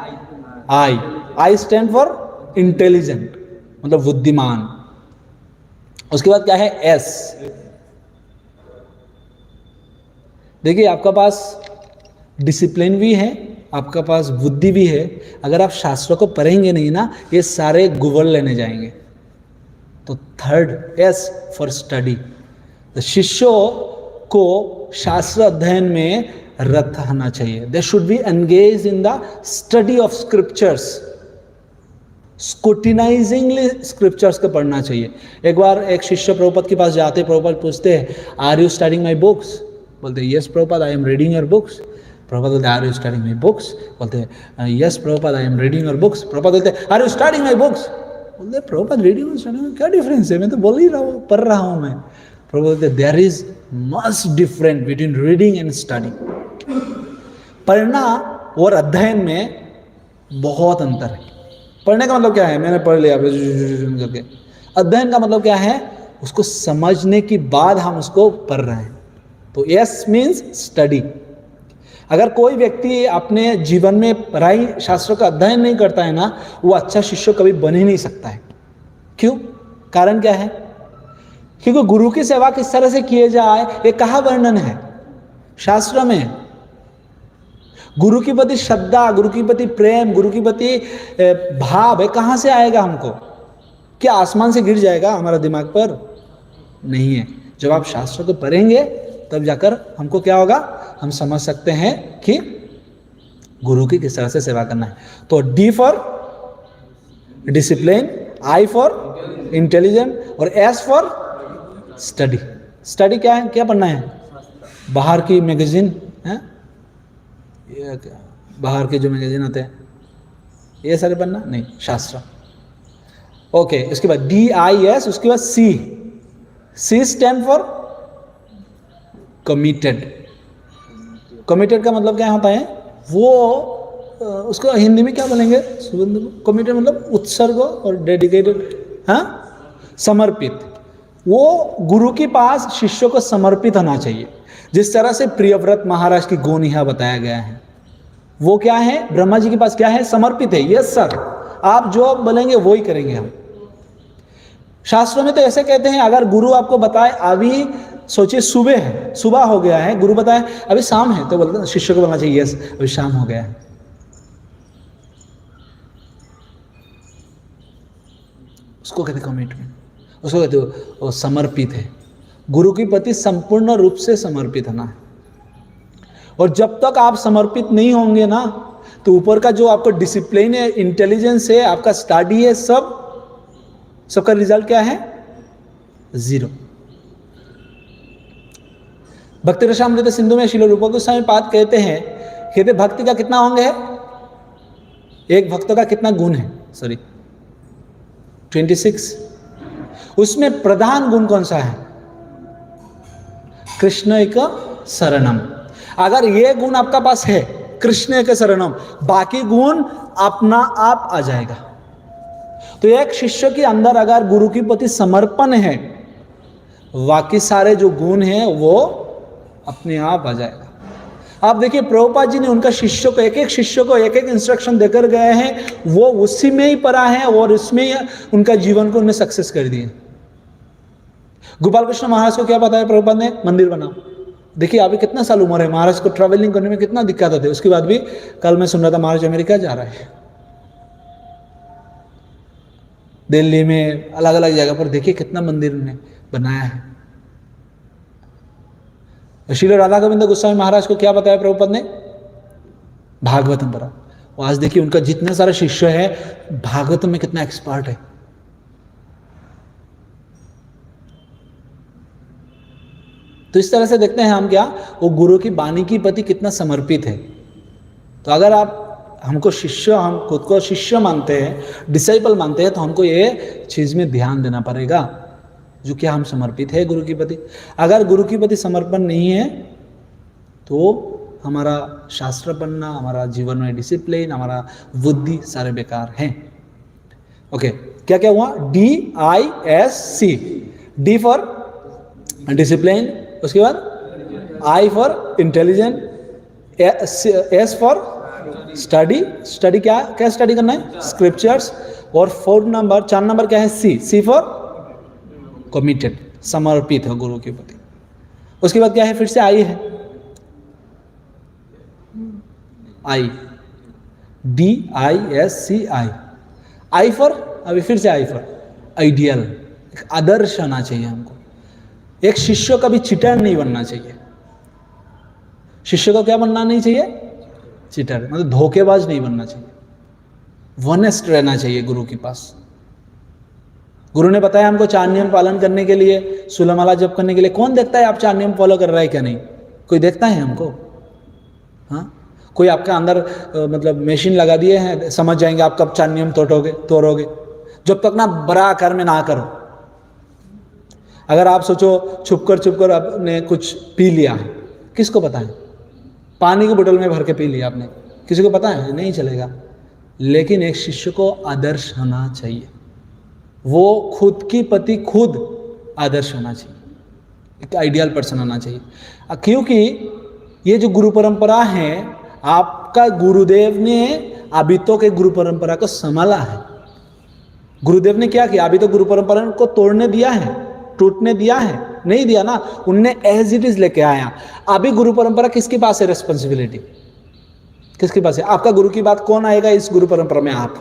आई. आई स्टैंड फॉर इंटेलिजेंट, मतलब बुद्धिमान. उसके बाद क्या है? एस. देखिए आपका पास डिसिप्लिन भी है, आपका पास बुद्धि भी है, अगर आप शास्त्र को पढ़ेंगे नहीं ना, ये सारे गुवल लेने जाएंगे. तो थर्ड, एस फॉर स्टडी. तो शिष्यों को शास्त्र अध्ययन में रत होना चाहिए. They should be engage in the study of scriptures. Scrutinisingly scriptures को पढ़ना चाहिए. एक बार एक शिष्य प्रभुपाद के पास जाते, प्रभुपाद पूछते हैं are you studying my books? बोलते yes Prabhupada I am reading your books. Prabhupada बोलते are you studying my books? बोलते yes Prabhupada I am reading your books. Prabhupada बोलते are you studying my books? बोलते प्रभुपाद रीडिंग और स्टडिंग में क्या डिफरेंस है? मैं तो बोल ही रहा हूँ, पढ़ रहा हूँ मैं. प्रभुपाद बोलते there is much different between reading and study. पढ़ना और अध्ययन में बहुत अंतर है. पढ़ने का मतलब क्या है? मैंने पढ़ लिया करके. अध्ययन का मतलब क्या है? उसको समझने के बाद हम उसको पढ़ रहे हैं. तो यस मीन्स स्टडी. अगर कोई व्यक्ति अपने जीवन में पढ़ाई शास्त्र का अध्ययन नहीं करता है ना, वो अच्छा शिष्य कभी बन ही नहीं सकता है. क्यों? कारण क्या है? क्योंकि गुरु की सेवा किस तरह से किए जाए ये कहाँ वर्णन है? शास्त्र में. गुरु के प्रति श्रद्धा, गुरु के प्रति प्रेम, गुरु के प्रति भाव है कहाँ से आएगा हमको? क्या आसमान से गिर जाएगा हमारा दिमाग पर? नहीं है. जब आप शास्त्र को पढ़ेंगे तब जाकर हमको क्या होगा? हम समझ सकते हैं कि गुरु की किस तरह से सेवा करना है. तो D for discipline, I for intelligent और एस फॉर स्टडी। स्टडी क्या है, क्या पढ़ना है? बाहर की मैगजीन है, ये क्या बाहर के जो मैगजीन आते हैं ये सारे पढ़ना नहीं, शास्त्र। ओके, उसके बाद DIS, उसके बाद C stand for committed. Committed का मतलब क्या होता है? वो उसको हिंदी में क्या बोलेंगे? कमिटेड मतलब उत्सर्ग और डेडिकेटेड, हाँ, समर्पित। वो गुरु के पास शिष्यों को समर्पित होना चाहिए। जिस तरह से प्रियव्रत महाराज की गुण यहाँ बताया गया है, वो क्या है? ब्रह्मा जी के पास क्या है? समर्पित है। यस सर, आप जो बोलेंगे वो ही करेंगे हम। शास्त्रों में तो ऐसे कहते हैं, अगर गुरु आपको बताए अभी सोचिए सुबह है, सुबह हो गया है, गुरु बताए अभी शाम है, तो बोलते शिष्य को बोलना चाहिए यस अभी शाम हो गया है। उसको कहते कमिटमेंट, उसको कहते वो समर्पित है। गुरु के प्रति संपूर्ण रूप से समर्पित होना है। और जब तक आप समर्पित नहीं होंगे ना, तो ऊपर का जो आपको डिसिप्लिन है, इंटेलिजेंस है, आपका स्टडी है, सबका रिजल्ट क्या है? जीरो। भक्ति रसामृत सिंधु में श्रील रूप गोस्वामी पाद कहते हैं, कहते भक्ति का कितना अंग है? एक भक्त का कितना गुण है? 26। उसमें प्रधान गुण कौन सा है? कृष्ण एक शरणम। अगर ये गुण आपका पास है, कृष्ण एक शरणम, बाकी गुण अपना आप आ जाएगा। तो एक शिष्य के अंदर अगर गुरु के प्रति समर्पण है, बाकी सारे जो गुण हैं वो अपने आप आ जाएगा। आप देखिए प्रभुपाद जी ने उनका शिष्यों को, एक एक शिष्य को एक एक इंस्ट्रक्शन देकर गए हैं, वो उसी में ही पढ़ा है और उसमें उनका जीवन को उन्हें सक्सेस कर दिए। गोपाल कृष्ण महाराज को क्या बताया प्रभुपाद ने? मंदिर बनाओ। देखिए अभी कितना साल उम्र है, महाराज को ट्रैवलिंग करने में कितना दिक्कत आती है। उसके बाद भी कल मैं सुन रहा था महाराज अमेरिका जा रहा है, दिल्ली में अलग अलग जगह पर, देखिए कितना मंदिर उन्हें बनाया है। श्रील राधा गोविंद गोस्वामी महाराज को क्या बताया प्रभुपाद ने? भागवतम पढ़ा। और आज देखिए उनका जितने सारे शिष्य है, भागवतम में कितना एक्सपर्ट है। तो इस तरह से देखते हैं हम क्या, वो गुरु की वाणी के प्रति कितना समर्पित है। तो अगर आप हमको शिष्य, हम खुद को शिष्य मानते हैं, डिसाइपल मानते हैं, तो हमको ये चीज में ध्यान देना पड़ेगा जो क्या हम समर्पित है गुरु के प्रति। अगर गुरु के प्रति समर्पण नहीं है तो हमारा शास्त्र पढ़ना, हमारा जीवन में डिसिप्लिन, हमारा बुद्धि सारे बेकार हैं। ओके, क्या क्या हुआ? DISC। D फॉर डिसिप्लिन, उसके बाद I for intelligent, S for study. Study क्या क्या स्टडी करना है? स्क्रिप्चर्स। और 4 नंबर क्या है? C फॉर कमिटेड, समर्पित है गुरु के प्रति। उसके बाद क्या है? फिर से I है, I, DISC। I फॉर, अभी फिर से I फॉर आइडियल, एक आदर्श आना चाहिए हमको। एक शिष्य कभी चीटर नहीं बनना चाहिए। शिष्य को क्या बनना नहीं चाहिए? चीटर, मतलब धोखेबाज नहीं बनना चाहिए, वनेस्ट रहना चाहिए गुरु के पास। गुरु ने बताया हमको 4 नियम पालन करने के लिए, 16 माला जप करने के लिए। कौन देखता है आप 4 नियम फॉलो कर रहा है क्या नहीं? कोई देखता है हमको? हाँ, कोई आपका अंदर मतलब मशीन लगा दिए हैं, समझ जाएंगे आप कब 4 नियम तोड़ोगे। जब तक ना बड़ा आकार में ना करो। अगर आप सोचो छुप कर आपने कुछ पी लिया है, किसको पता है? पानी की बोतल में भर के पी लिया आपने, किसी को पता है? नहीं चलेगा। लेकिन एक शिष्य को आदर्श होना चाहिए, वो खुद की प्रति खुद आदर्श होना चाहिए, एक आइडियल पर्सन होना चाहिए। क्योंकि ये जो गुरु परंपरा है, आपका गुरुदेव ने अभी तो के गुरु परंपरा को संभाला है। गुरुदेव ने क्या किया? अभी तो गुरु परंपरा को तोड़ने दिया है, टूटने दिया है? नहीं दिया ना, उनने एज इट इज लेके आया। अभी गुरु परंपरा किसके पास है? रिस्पॉन्सिबिलिटी किसके पास है? आपका गुरु की बात कौन आएगा इस गुरु परंपरा में? आप।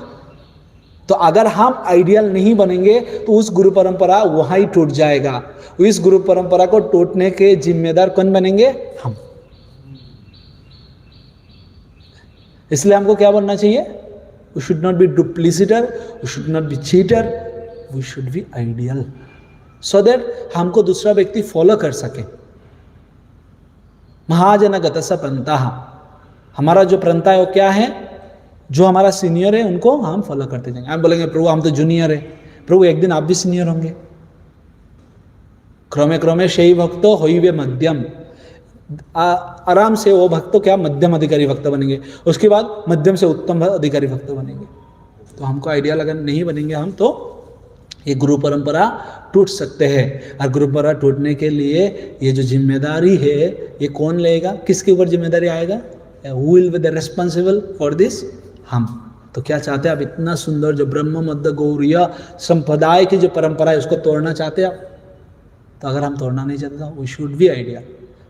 तो अगर हम आइडियल नहीं बनेंगे तो उस गुरु परंपरा वहां ही टूट जाएगा। इस गुरु परंपरा को टूटने के जिम्मेदार कौन बनेंगे? हम। इसलिए हमको क्या बनना चाहिए? We should not be duplicator, we should not be cheater, we should be ideal. So that हमको दूसरा व्यक्ति फॉलो कर सके। महाजन गतस पंथा, हमारा जो पंथा है वो क्या है, जो हमारा सीनियर है उनको हम फॉलो करते जाएंगे। आप बोलेंगे प्रभु हम तो जूनियर है, प्रभु एक दिन आप भी सीनियर होंगे। क्रमे क्रमे शही भक्तो होइवे मध्यम, आराम से वो भक्त क्या मध्यम अधिकारी भक्त बनेंगे, उसके बाद मध्यम से उत्तम अधिकारी भक्त बनेंगे। तो हमको आइडिया लगा नहीं बनेंगे हम तो ये गुरु परंपरा टूट सकते हैं। और गुरु परंपरा टूटने के लिए ये जो जिम्मेदारी है ये कौन लेगा, किसके ऊपर जिम्मेदारी आएगा, who will be the responsible for this, हम। तो क्या चाहते हैं आप, इतना सुंदर जो ब्रह्म मध्य गौड़ीय संप्रदाय की जो परंपरा है उसको तोड़ना चाहते हैं आप? तो अगर हम तोड़ना नहीं चाहते तो वी शुड बी आइडिया,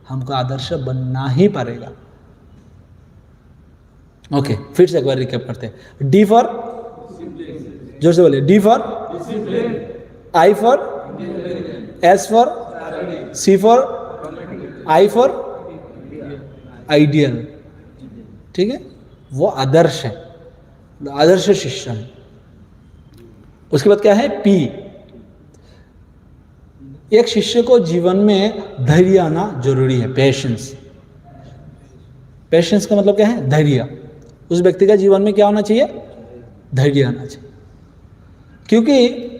हमको आदर्श बनना ही पड़ेगा। ओके, फिर से एक बार रिकैप करते हैं। डी फॉर, जोर से बोलिए, D for I for, S for, C for, I for ideal. ठीक है, वो आदर्श है, आदर्श शिष्य है। उसके बाद क्या है, पी। एक शिष्य को जीवन में धैर्य आना जरूरी है, पेशेंस। पेशेंस का मतलब क्या है, धैर्य। उस व्यक्ति का जीवन में क्या होना चाहिए, धैर्य आना चाहिए। क्योंकि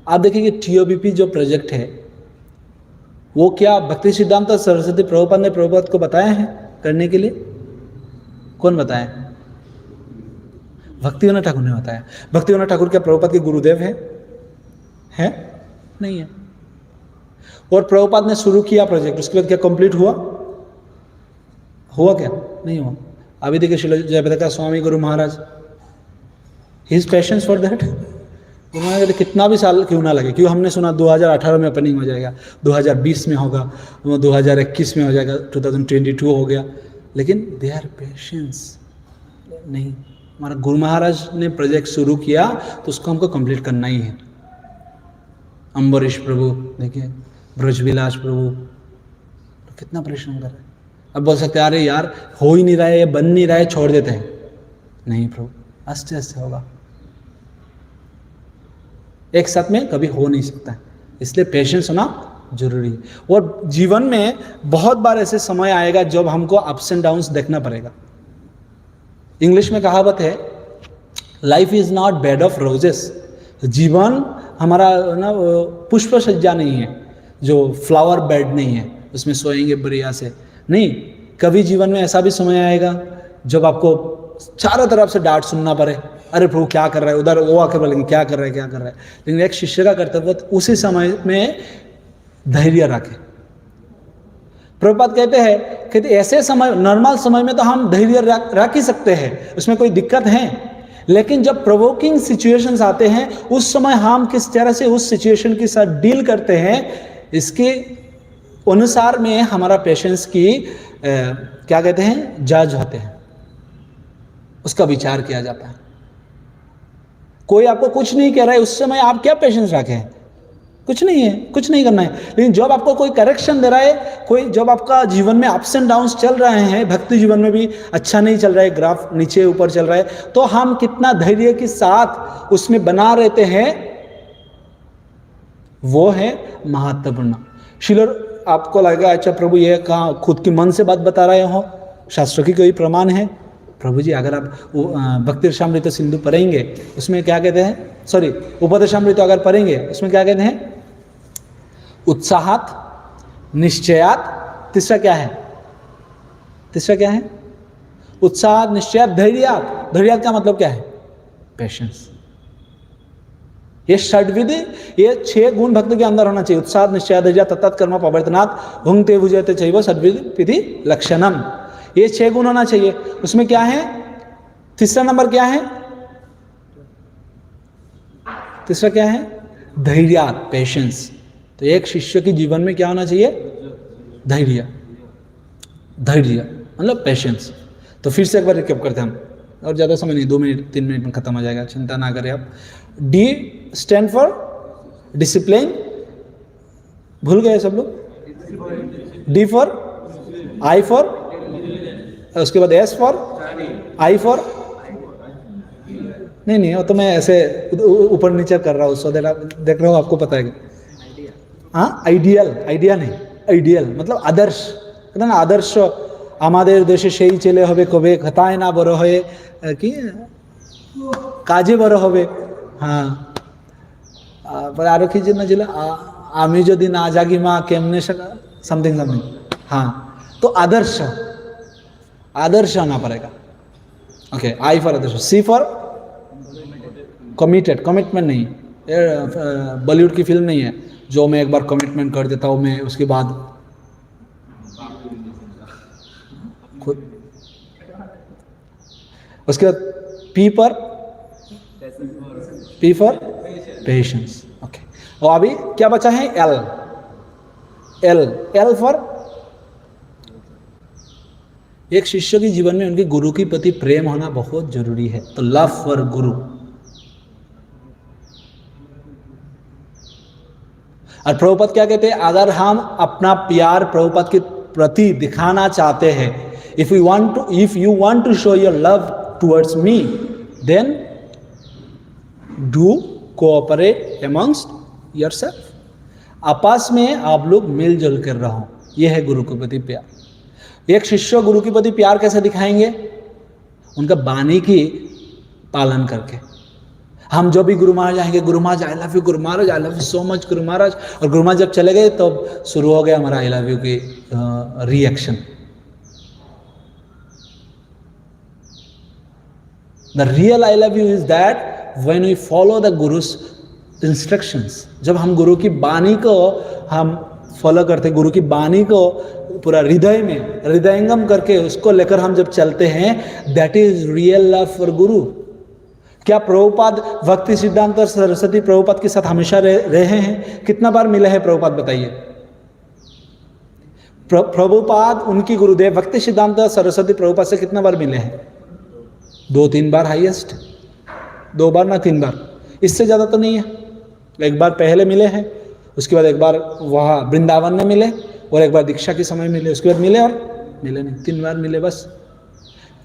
आप देखिए कि TOBP जो प्रोजेक्ट है वो क्या भक्ति सिद्धांत सरस्वती प्रभुपाद ने प्रभुपाद को बताया है करने के लिए? कौन बताया? भक्तिविनोद ठाकुर ने बताया। भक्तिविनोद ठाकुर क्या प्रभुपाद के गुरुदेव है? नहीं है। और प्रभुपाद ने शुरू किया प्रोजेक्ट, उसके बाद क्या कंप्लीट हुआ क्या? नहीं हुआ। अभी देखिए Srila Jayaprakash Swami Guru Maharaj, he is patience for that. उन्होंने कितना भी साल क्यों ना लगे, क्यों हमने सुना 2018 में ओपनिंग हो जाएगा, 2020 में होगा, 2021 में हो जाएगा, 2022 हो गया, लेकिन दे आर पेशेंस नहीं। हमारा गुरु महाराज ने प्रोजेक्ट शुरू किया तो उसको हमको कंप्लीट करना ही है। अम्बरीश प्रभु देखिए, ब्रजविलास प्रभु कितना परिश्रम कर रहे हैं। अब बोल सकते हैं अरे यार हो ही नहीं रहा है, बन नहीं रहा है, छोड़ देते हैं। नहीं प्रभु, आस्ते आस्ते होगा, एक साथ में कभी हो नहीं सकता है, इसलिए पेशेंस होना जरूरी है। और जीवन में बहुत बार ऐसे समय आएगा जब हमको अप्स एंड डाउन्स देखना पड़ेगा। इंग्लिश में कहावत है, life is not bed of roses. जीवन हमारा ना पुष्प सज्जा नहीं है, जो फ्लावर बेड नहीं है उसमें सोएंगे बढ़िया से, नहीं। कभी जीवन में ऐसा भी समय आएगा जब आपको चारों तरफ से डांट सुनना पड़े, अरे प्रभु क्या कर रहा है, उधर वो आके बोलेंगे क्या कर रहा है। लेकिन एक शिष्य का कर्तव्य उसी समय में धैर्य रखे। प्रभुपाद कहते हैं कि ऐसे समय, नॉर्मल समय में तो हम धैर्य रख ही सकते हैं, उसमें कोई दिक्कत है, लेकिन जब प्रोवोकिंग सिचुएशंस आते हैं उस समय हम किस तरह से उस सिचुएशन के साथ डील करते हैं, इसके अनुसार में हमारा पेशेंस की क्या कहते हैं, जज होते हैं, उसका विचार किया जाता है। कोई आपको कुछ नहीं कह रहा है, उस समय आप क्या पेशेंस रखें? कुछ नहीं है, कुछ नहीं करना है। लेकिन जब आपको कोई करेक्शन दे रहा है, कोई जब आपका जीवन में अप्स एंड डाउन्स चल रहे हैं, भक्ति जीवन में भी अच्छा नहीं चल रहा है, ग्राफ नीचे ऊपर चल रहा है, तो हम कितना धैर्य के साथ उसमें बना रहते हैं, वो है महत्वपूर्ण। शिलर आपको लगेगा अच्छा प्रभु ये कहाँ खुद की मन से बात बता रहे हो, शास्त्रों की कोई प्रमाण है? प्रभु जी अगर आप भक्तिरसामृत सिंधु पढ़ेंगे उसमें क्या कहते हैं, सॉरी उपदेशामृत अगर पढ़ेंगे उसमें क्या कहते हैं, उत्साहात, निश्चयात, तीसरा क्या है, उत्साह, निश्चयात, धैर्यात। धैर्यात का मतलब क्या है, पेशेंस। ये षड्विधि, ये 6 गुण भक्त के अंदर होना चाहिए। उत्साह, निश्चय, धैर्य, तत्त कर्म प्रवर्तनात् भुंक्ते भुजते चैव षड्विधि लक्षणम। ये 6 गुण होना चाहिए। उसमें क्या है, तीसरा नंबर क्या है, धैर्यात, पेशेंस। तो एक शिष्य के जीवन में क्या होना चाहिए, धैर्य मतलब पेशेंस। तो फिर से एक बार रिकैप करते हैं हम, और ज़्यादा समय नहीं, 2 मिनट 3 मिनट में खत्म हो जाएगा, चिंता ना करें आप। डी स्टैंड फॉर डिसिप्लिन, भूल गए सब लोग। डी फॉर आई फॉर, उसके बाद एस फॉर आई फॉर नहीं नहीं, वो तो मैं ऐसे ऊपर नीचे कर रहा हूँ, सो देख रहा हूँ, आपको पता है। हाँ, आइडियल, आइडिया नहीं, आइडियल मतलब आदर्श, कहते ना आदर्श आमादेर देशे सेई चेले होबे कबे कथाय ना बड़ो हये कि काजे बड़ो होबे। हाँ, पर आरो की जन्ना जिला आमी जदि ना जागी मा केमने समथिंग समथिंग। हाँ, तो आदर्श, आदर्श आना पड़ेगा। ओके, आई फॉर आदर्श, सी फॉर कमिटेड, कमिटमेंट नहीं, बॉलीवुड की फिल्म नहीं है जो मैं एक बार कमिटमेंट कर देता हूँ मैं उसके बाद खुद। उसके बाद पी फॉर पेशेंस। ओके, और अभी क्या बचा है? एल, एल, एल फॉर एक शिष्य के जीवन में उनके गुरु के प्रति प्रेम होना बहुत जरूरी है, तो लव फॉर गुरु। और प्रभुपाद क्या कहते हैं? अगर हम अपना प्यार प्रभुपाद के प्रति दिखाना चाहते हैं, if you want to show your love towards me, then do cooperate amongst yourself. आपस में आप लोग मिलजुल कर रहो, यह है गुरु के प्रति प्यार। एक शिष्य गुरु के प्रति प्यार कैसे दिखाएंगे? उनका वाणी की पालन करके। हम जो भी गुरु महाराज आएंगे, गुरु Maharaj I love you, Guru Maharaj I love you so much, Guru Maharaj, और गुरु महाराज जब चले गए तो शुरू हो गया हमारा आई लव यू की reaction. The real I love you is that when we follow the guru's instructions. जब हम गुरु की वाणी को हम फॉलो करते, गुरु की वाणी को पूरा हृदय में हृदयंगम करके उसको लेकर हम जब चलते हैं, that is real love for गुरु। क्या प्रभुपाद भक्ति सिद्धांत और सरस्वती प्रभुपाद के साथ हमेशा रहे हैं? कितना बार मिले हैं प्रभुपाद, बताइए? प्रभुपाद उनकी गुरुदेव भक्ति सिद्धांत और सरस्वती प्रभुपाद से कितना बार मिले हैं? 2-3 बार हाईएस्ट, 2 बार ना 3 बार, इससे ज्यादा तो नहीं है। एक बार पहले मिले हैं, उसके बाद एक बार वहाँ वृंदावन में मिले, और एक बार दीक्षा के समय मिले, उसके बाद मिले और मिले नहीं, 3 बार मिले बस।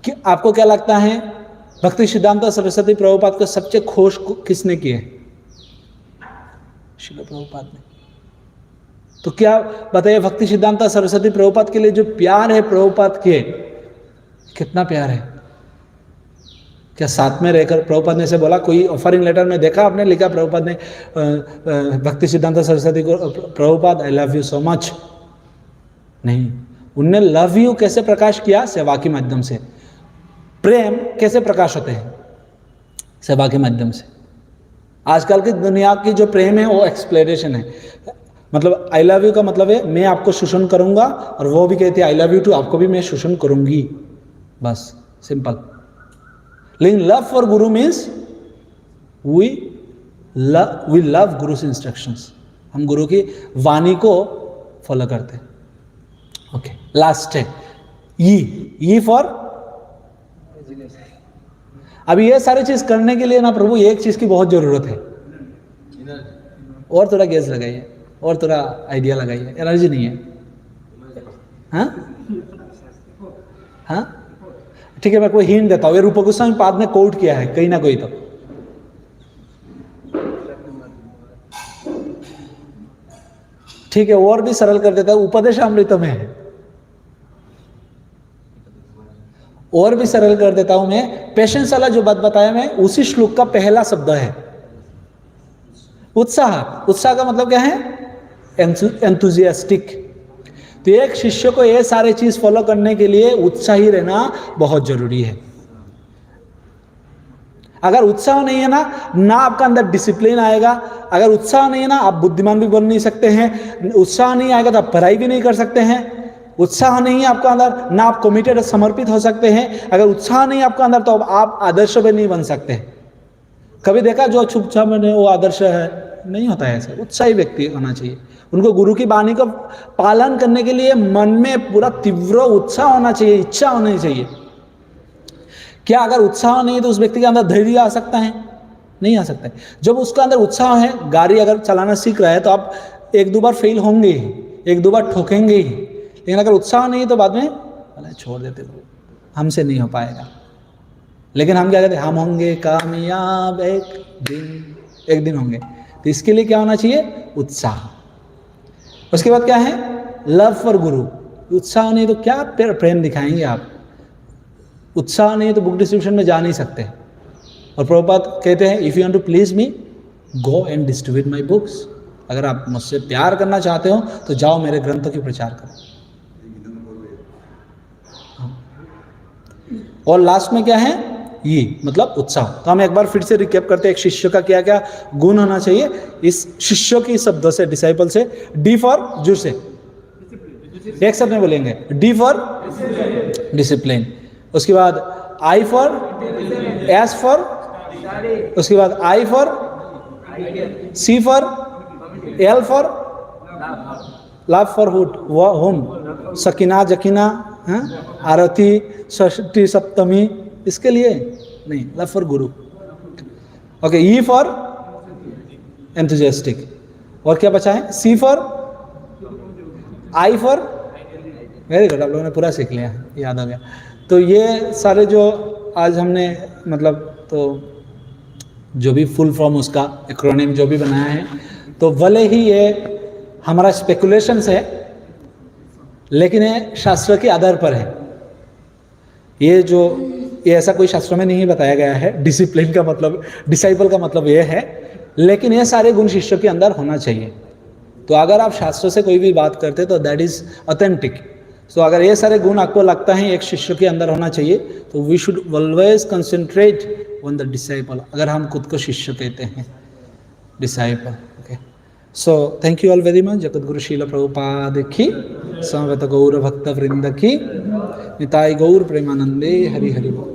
कि आपको क्या लगता है भक्ति सिद्धांत सरस्वती प्रभुपाद को सबसे खोज किसने किए? श्रील प्रभुपाद ने। तो क्या बताइए, भक्ति सिद्धांत सरस्वती प्रभुपाद के लिए जो प्यार है प्रभुपाद के, कितना प्यार है? क्या साथ में रहकर प्रभुपाद ने से बोला? कोई ऑफरिंग लेटर में देखा आपने लिखा प्रभुपाद ने भक्ति सिद्धांत सरस्वती को, प्रभुपाद आई लव यू सो मच? नहीं, उनने लव यू कैसे प्रकाश किया? सेवा के माध्यम से। प्रेम कैसे प्रकाश होते हैं? सेवा के माध्यम से। आजकल की दुनिया की जो प्रेम है वो एक्सप्लेनेशन है, मतलब आई लव यू का मतलब है मैं आपको शोषण करूंगा, और वो भी कहती है आई लव यू टू, आपको भी मैं शोषण करूंगी, बस सिंपल। लेकिन love for Guru means we love guru's instructions, हम गुरु की वाणी को फॉलो करते हैं। ओके, लास्ट है ई फॉर। अभी ये सारी चीज करने के लिए ना प्रभु एक चीज की बहुत जरूरत है, और थोड़ा गैस लगाइए, और थोड़ा आइडिया लगाइए, एनर्जी नहीं है। हाँ हाँ, ठीक है, मैं कोई हिंट देता हूँ, ये रूप गोस्वामी पाद ने कोट किया है कहीं ना कोई तो। ठीक है, और भी सरल कर देता हूँ, उपदेशामृत में है। और भी सरल कर देता हूं मैं, पेशेंस वाला जो बात बताया मैं, उसी श्लोक का पहला शब्द है उत्साह। उत्साह का मतलब क्या है? एंथुजियास्टिक। तो एक शिष्य को ये सारे चीज फॉलो करने के लिए उत्साही रहना बहुत जरूरी है। अगर उत्साह नहीं है ना आपका अंदर डिसिप्लिन आएगा। अगर उत्साह नहीं है ना, आप बुद्धिमान भी बन नहीं सकते हैं। उत्साह नहीं आएगा तो आप पढ़ाई भी नहीं कर सकते हैं। उत्साह नहीं है आपका अंदर, ना आप कमिटेड समर्पित हो सकते हैं। अगर उत्साह नहीं है आपका अंदर तो आप आदर्श भी नहीं बन सकते। कभी देखा जो चुपचाप में वो आदर्श है? नहीं होता है ऐसा। उत्साही व्यक्ति होना चाहिए। उनको गुरु की वाणी को पालन करने के लिए मन में पूरा तीव्र उत्साह होना चाहिए, इच्छा होनी चाहिए। क्या अगर उत्साह नहीं है तो उस व्यक्ति के अंदर धैर्य आ सकता है? नहीं आ सकता है। जब उसका अंदर उत्साह है, गाड़ी अगर चलाना सीख रहा है तो आप 1-2 बार फेल होंगे ही, 1-2 बार ठोकेंगे ही। लेकिन अगर उत्साह नहीं है तो बाद में छोड़ देते, हमसे नहीं हो पाएगा। लेकिन हम क्या कहते हैं, हम होंगे कामयाब एक दिन होंगे। तो इसके लिए क्या होना चाहिए, उत्साह। उसके बाद क्या है, लव फॉर गुरु। उत्साह नहीं तो क्या प्रेम दिखाएंगे आप, उत्साह नहीं तो बुक डिस्ट्रीब्यूशन में जा नहीं सकते। और प्रभुपाद कहते हैं, if you want to please me go and distribute my books. अगर आप मुझसे प्यार करना चाहते हो तो जाओ मेरे ग्रंथों की प्रचार करो। और लास्ट में क्या है, ये मतलब उत्साह। तो हम एक बार फिर से रिकैप करते हैं, एक शिष्य का क्या क्या गुण होना चाहिए इस शिष्यों की शब्दों से, डिसाइपल से। डी फॉर, जोर से एक शब्द में बोलेंगे, डी फॉर डिसिप्लिन। उसके बाद आई फॉर, एस फॉर, उसके बाद I for, C for, L for love for home, Sakina Zakina, आरती, षष्ठी सप्तमी, इसके लिए नहीं, love for guru. Okay, E for enthusiastic. और क्या बचा है, C for, I for, very good, आप लोगों ने पूरा सीख लिया, याद आ गया। तो ये सारे जो आज हमने मतलब तो जो भी फुल फॉर्म उसका एक्रोनिम जो भी बनाया है, तो भले ही ये हमारा स्पेकुलेशंस है, लेकिन ये शास्त्र के आधार पर है। ये ऐसा कोई शास्त्रों में नहीं बताया गया है। डिसिप्लिन का मतलब, डिसाइपल का मतलब ये है, लेकिन ये सारे गुण शिष्य के अंदर होना चाहिए। तो अगर आप शास्त्रों से कोई भी बात करते तो दैट इज ऑथेंटिक। तो अगर ये सारे गुण आपको लगता है एक शिष्य के अंदर होना चाहिए, तो we should always concentrate on the disciple, अगर हम खुद को शिष्य कहते हैं, disciple. Okay, so thank you all very much. Jagadguru Srila Prabhupada की, समवेत गौर भक्त वृंद की, निताई गौर प्रेमानंदे, हरि हरि बोल।